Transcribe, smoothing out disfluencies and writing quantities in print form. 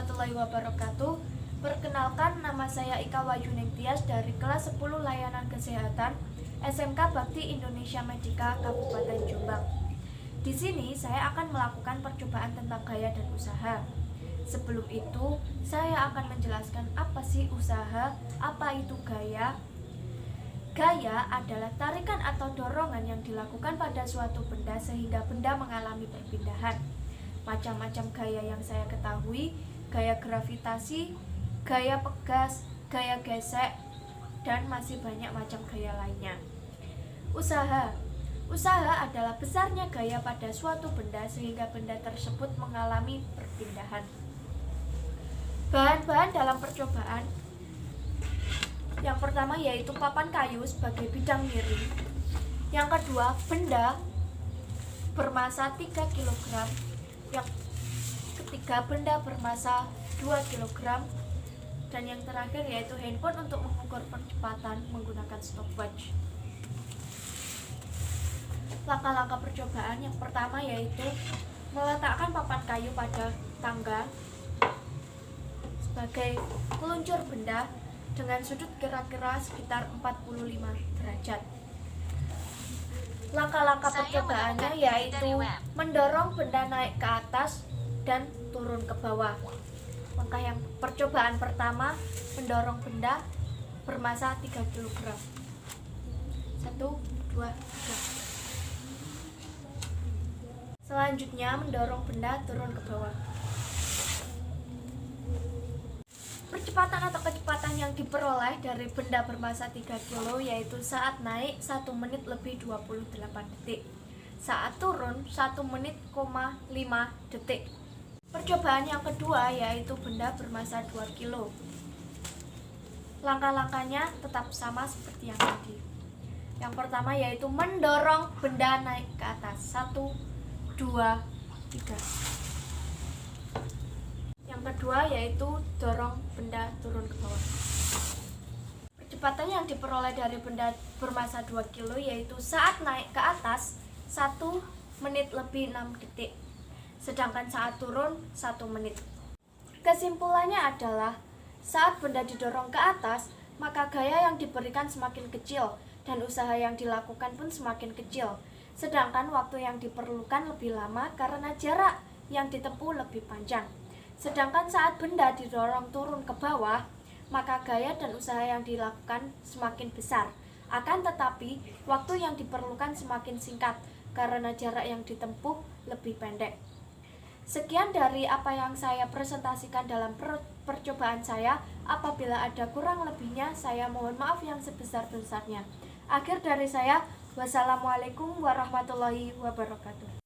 warahmatullahi wabarakatuh. Perkenalkan, nama saya Ika Wayuning Tias dari kelas 10 Layanan Kesehatan SMK Bakti Indonesia Medika Kabupaten Jombang. Di sini saya akan melakukan percobaan tentang gaya dan usaha. Sebelum itu, saya akan menjelaskan apa sih usaha, apa itu gaya. Gaya adalah tarikan atau dorongan yang dilakukan pada suatu benda sehingga benda mengalami perpindahan. Macam-macam gaya yang saya ketahui, gaya gravitasi, gaya pegas, gaya gesek, dan masih banyak macam gaya lainnya. Usaha adalah besarnya gaya pada suatu benda sehingga benda tersebut mengalami perpindahan. Bahan-bahan dalam percobaan yang pertama yaitu papan kayu sebagai bidang miring. Yang kedua, benda bermasa 3 kg. Yang ketiga, benda bermasa 2 kg. Dan yang terakhir yaitu handphone untuk mengukur percepatan menggunakan stopwatch. Langkah-langkah percobaan yang pertama yaitu meletakkan papan kayu pada tangga sebagai peluncur benda dengan sudut kira-kira sekitar 45 derajat. Langkah-langkah percobaannya yaitu mendorong benda naik ke atas dan turun ke bawah. Langkah yang percobaan pertama, mendorong benda bermasa 3 kg. 1, 2, 3. Selanjutnya mendorong benda turun ke bawah. Percepatan atau kecepatan yang diperoleh dari benda bermasa 3 kg yaitu saat naik 1 menit lebih 28 detik, saat turun 1 menit, 5 detik. Percobaan yang kedua yaitu benda bermasa 2 kg. Langkah-langkahnya tetap sama seperti yang tadi. Yang pertama yaitu mendorong benda naik ke atas. 1, 2, 3. Yang kedua yaitu dorong benda turun ke bawah. Percepatan yang diperoleh dari benda bermasa 2 kg yaitu saat naik ke atas 1 menit lebih 6 detik, sedangkan saat turun 1 menit. Kesimpulannya adalah saat benda didorong ke atas, maka gaya yang diberikan semakin kecil dan usaha yang dilakukan pun semakin kecil, sedangkan waktu yang diperlukan lebih lama karena jarak yang ditempuh lebih panjang. Sedangkan saat benda didorong turun ke bawah, maka gaya dan usaha yang dilakukan semakin besar. Akan tetapi, waktu yang diperlukan semakin singkat karena jarak yang ditempuh lebih pendek. Sekian dari apa yang saya presentasikan dalam percobaan saya. Apabila ada kurang lebihnya, saya mohon maaf yang sebesar-besarnya. Akhir dari saya, wassalamualaikum warahmatullahi wabarakatuh.